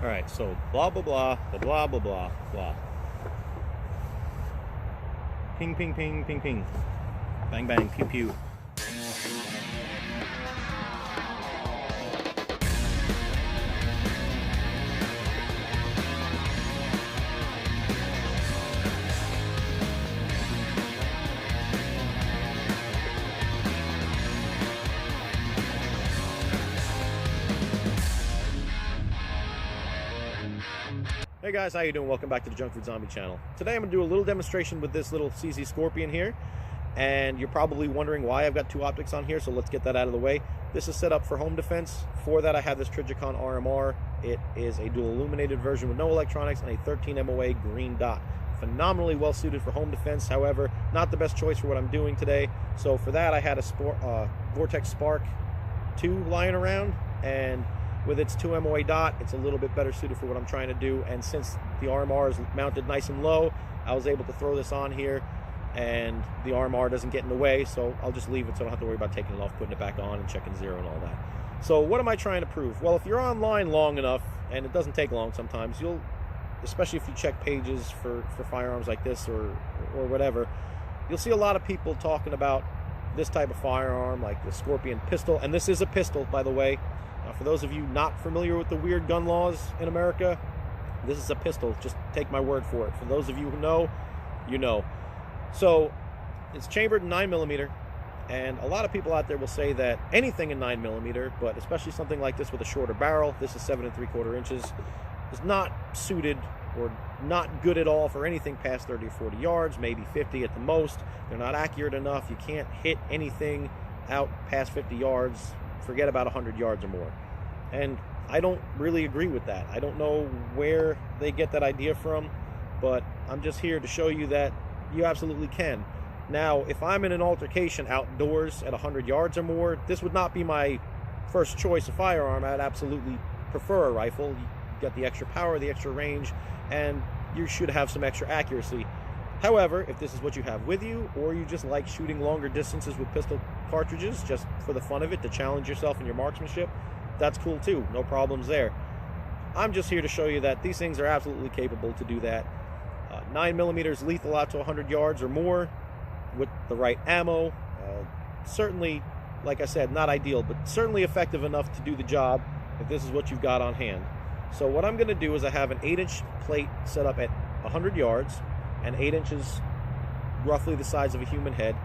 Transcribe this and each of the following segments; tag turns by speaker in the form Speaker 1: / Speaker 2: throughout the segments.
Speaker 1: All right, so blah, blah, blah, blah, blah, blah, blah, blah. Ping, ping, ping, ping, ping. Bang, bang, pew, pew. Hey guys, how you doing? Welcome back to the Junk Food Zombie channel. Today I'm going to do a little demonstration with this little CZ Scorpion here. And you're probably wondering why I've got two optics on here, so let's get that out of the way. This is set up for home defense. For that I have this Trijicon RMR. It is a dual illuminated version with no electronics and a 13 MOA green dot. Phenomenally well suited for home defense, however, not the best choice for what I'm doing today. So for that I had a Vortex Spark 2 lying around, and with its 2 MOA dot, it's a little bit better suited for what I'm trying to do. And since the RMR is mounted nice and low, I was able to throw this on here and the RMR doesn't get in the way, so I'll just leave it so I don't have to worry about taking it off, putting it back on, and checking zero and all that. So what am I trying to prove? Well, if you're online long enough, and it doesn't take long sometimes, you'll, especially if you check pages for firearms like this or whatever, you'll see a lot of people talking about this type of firearm, like the Scorpion pistol. And this is a pistol, by the way. Now, for those of you not familiar with the weird gun laws in America, this is a pistol. Just take my word for it. For those of you who know, you know. So it's chambered in 9mm, and a lot of people out there will say that anything in 9mm, but especially something like this with a shorter barrel, this is 7 3/4 inches, is not suited or not good at all for anything past 30 or 40 yards, maybe 50 at the most. They're not accurate enough. You can't hit anything out past 50 yards. Forget about 100 yards or more. And I don't really agree with that. I don't know where they get that idea from, but I'm just here to show you that you absolutely can. Now, if I'm in an altercation outdoors at 100 yards or more, this would not be my first choice of firearm. I'd absolutely prefer a rifle. You get the extra power, the extra range, and you should have some extra accuracy. However, if this is what you have with you, or you just like shooting longer distances with pistol cartridges just for the fun of it, to challenge yourself in your marksmanship, that's cool too. No problems there. I'm just here to show you that these things are absolutely capable to do that. 9mm lethal out to 100 yards or more with the right ammo. Certainly, like I said, not ideal, but certainly effective enough to do the job if this is what you've got on hand. So what I'm going to do is I have an 8-inch plate set up at 100 yards, and 8 inches, roughly the size of a human head,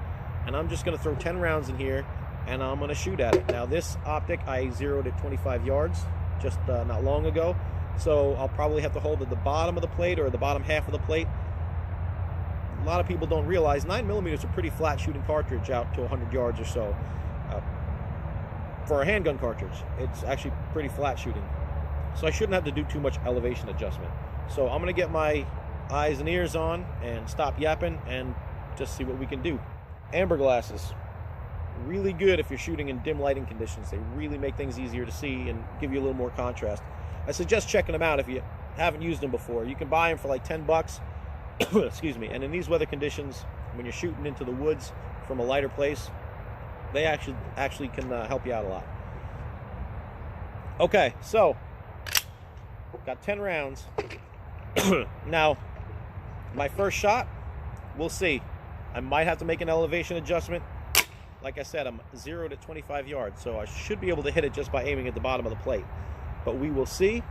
Speaker 1: and I'm just going to throw 10 rounds in here, and I'm going to shoot at it. Now, this optic I zeroed at 25 yards just not long ago, so I'll probably have to hold at the bottom of the plate or the bottom half of the plate. A lot of people don't realize 9mm is a pretty flat shooting cartridge out to 100 yards or so. For a handgun cartridge, it's actually pretty flat shooting, so I shouldn't have to do too much elevation adjustment. So I'm going to get my eyes and ears on and stop yapping and just see what we can do. Amber glasses, really good if you're shooting in dim lighting conditions. They really make things easier to see and give you a little more contrast. I suggest checking them out if you haven't used them before. You can buy them for like 10 bucks. Excuse me. And in these weather conditions, when you're shooting into the woods from a lighter place, they actually can help you out a lot. Okay, so got 10 rounds. Now, my first shot, we'll see. I might have to make an elevation adjustment. Like I said, I'm zeroed at 25 yards, so I should be able to hit it just by aiming at the bottom of the plate. But we will see.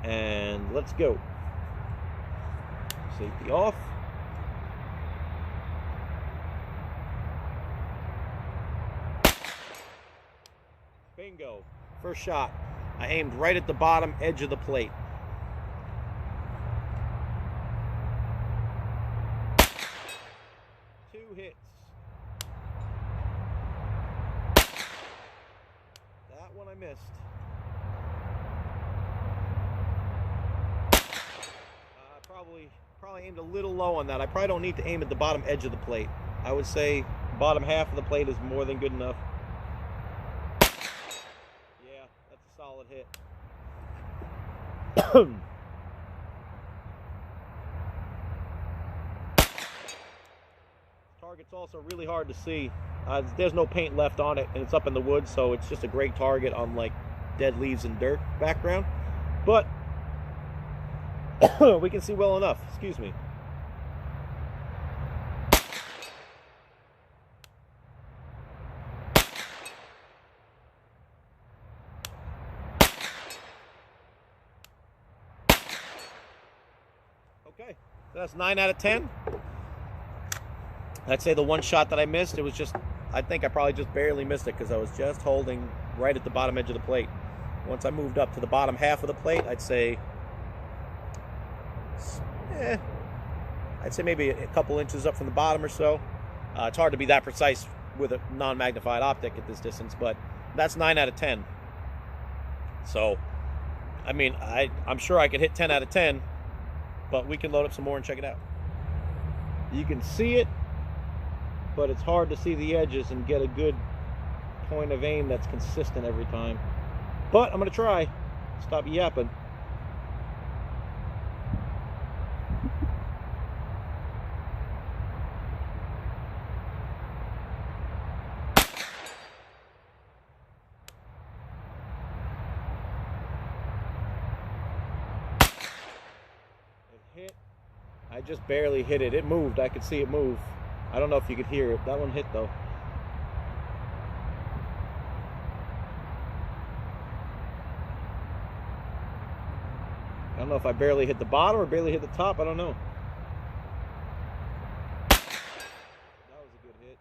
Speaker 1: And let's go. Safety off. Bingo. First shot. I aimed right at the bottom edge of the plate. Hits. That one I missed. Probably aimed a little low on that. I probably don't need to aim at the bottom edge of the plate. I would say bottom half of the plate is more than good enough. Yeah, that's a solid hit. Target's also really hard to see. There's no paint left on it, and it's up in the woods, so it's just a great target on like dead leaves and dirt background, but we can see well enough. Excuse me. Okay, so that's 9 out of 10. I'd say the one shot that I missed, it was just, I think I probably just barely missed it because I was just holding right at the bottom edge of the plate. Once I moved up to the bottom half of the plate, I'd say maybe a couple inches up from the bottom or so. It's hard to be that precise with a non-magnified optic at this distance, but that's 9 out of 10. So, I mean, I'm sure I could hit 10 out of 10, but we can load up some more and check it out. You can see it, but it's hard to see the edges and get a good point of aim that's consistent every time. But I'm going to try. Stop yapping. Hit. I just barely hit it. It moved. I could see it move. I don't know if you could hear it. That one hit though. I don't know if I barely hit the bottom or barely hit the top. I don't know. That was a good hit.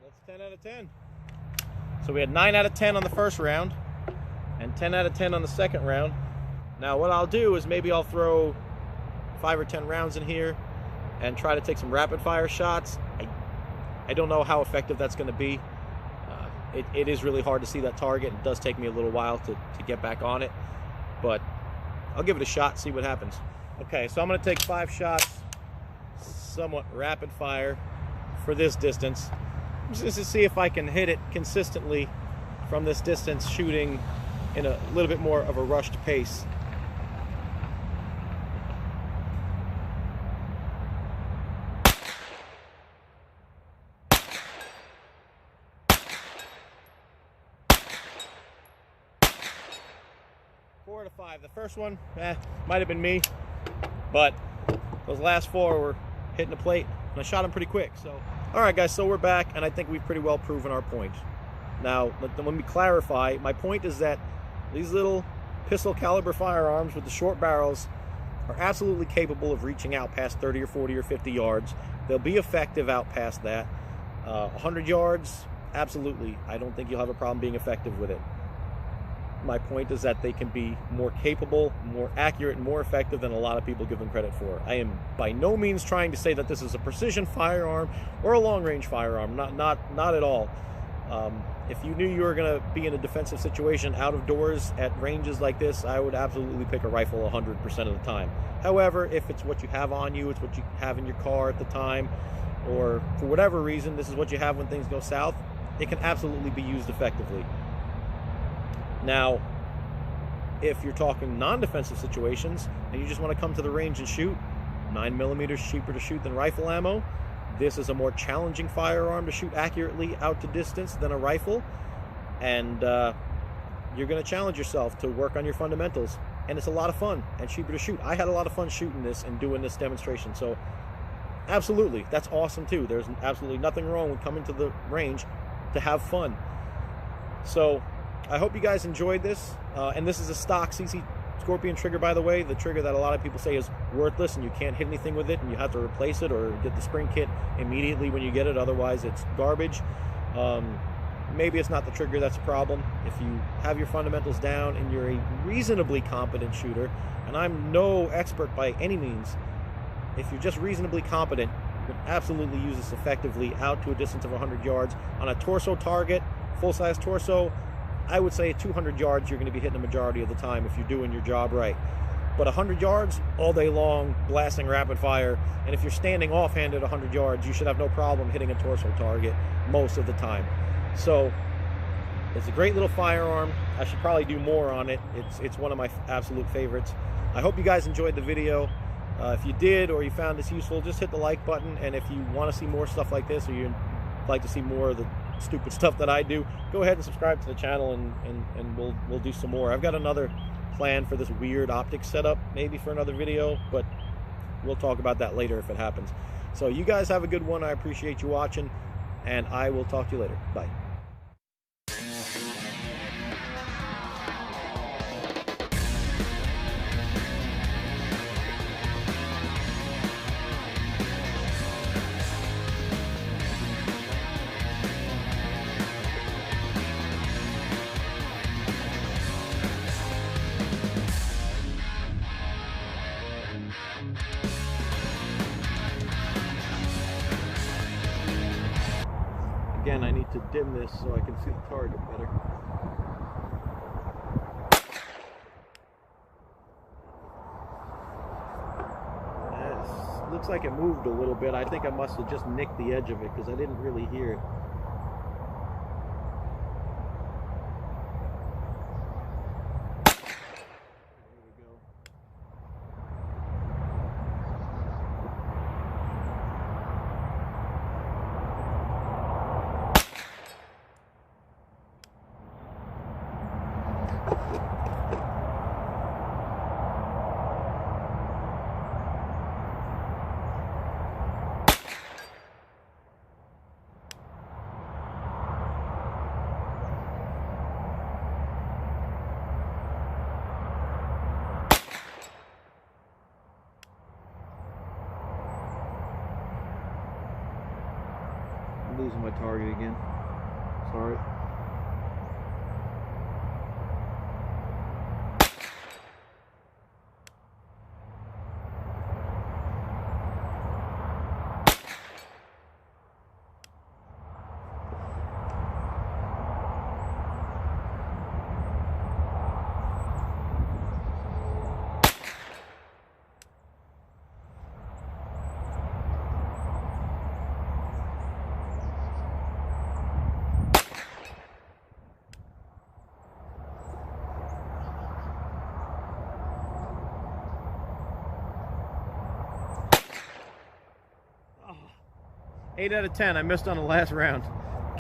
Speaker 1: That's 10 out of 10. So we had 9 out of 10 on the first round and 10 out of 10 on the second round. Now what I'll do is maybe I'll throw 5 or 10 rounds in here and try to take some rapid fire shots. I don't know how effective that's going to be. It is really hard to see that target. It does take me a little while to get back on it, but I'll give it a shot, see what happens. Okay, so I'm going to take 5 shots, somewhat rapid fire for this distance, just to see if I can hit it consistently from this distance, shooting in a little bit more of a rushed pace. Four to 5. The first one, might have been me, but those last 4 were hitting the plate, and I shot them pretty quick. So, all right, guys. So we're back, and I think we've pretty well proven our point. Now, let me clarify. My point is that these little pistol caliber firearms with the short barrels are absolutely capable of reaching out past 30 or 40 or 50 yards. They'll be effective out past that. 100 yards, absolutely. I don't think you'll have a problem being effective with it. My point is that they can be more capable, more accurate, and more effective than a lot of people give them credit for. I am by no means trying to say that this is a precision firearm or a long-range firearm. Not at all. If you knew you were going to be in a defensive situation out of doors at ranges like this, I would absolutely pick a rifle 100% of the time. However, if it's what you have on you, it's what you have in your car at the time, or for whatever reason, this is what you have when things go south, it can absolutely be used effectively. Now, if you're talking non-defensive situations and you just want to come to the range and shoot, 9mm is cheaper to shoot than rifle ammo. This is a more challenging firearm to shoot accurately out to distance than a rifle, and you're going to challenge yourself to work on your fundamentals, and it's a lot of fun and cheaper to shoot. I had a lot of fun shooting this and doing this demonstration, so absolutely, that's awesome too. There's absolutely nothing wrong with coming to the range to have fun. So I hope you guys enjoyed this, and this is a stock CC Scorpion trigger, by the way, the trigger that a lot of people say is worthless and you can't hit anything with it and you have to replace it or get the spring kit immediately when you get it, otherwise it's garbage. maybe it's not the trigger that's a problem. If you have your fundamentals down and you're a reasonably competent shooter, and I'm no expert by any means, if you're just reasonably competent, you can absolutely use this effectively out to a distance of 100 yards. On a torso target, full-size torso, I would say at 200 yards you're going to be hitting the majority of the time if you're doing your job right. But 100 yards, all day long, blasting rapid fire, and if you're standing offhand at 100 yards, you should have no problem hitting a torso target most of the time. So it's a great little firearm. I should probably do more on it. It's one of my absolute favorites. I hope you guys enjoyed the video. If you did, or you found this useful, just hit the like button. And if you want to see more stuff like this, or you'd like to see more of the stupid stuff that I do, go ahead and subscribe to the channel, and we'll do some more. I've got another plan for this weird optic setup, maybe for another video, but we'll talk about that later if it happens. So you guys have a good one. I appreciate you watching, and I will talk to you later. Bye. Again, I need to dim this so I can see the target better. Yes, looks like it moved a little bit. I think I must have just nicked the edge of it because I didn't really hear it. I'm losing my target again. Sorry. Oh, 8 out of 10. I missed on the last round.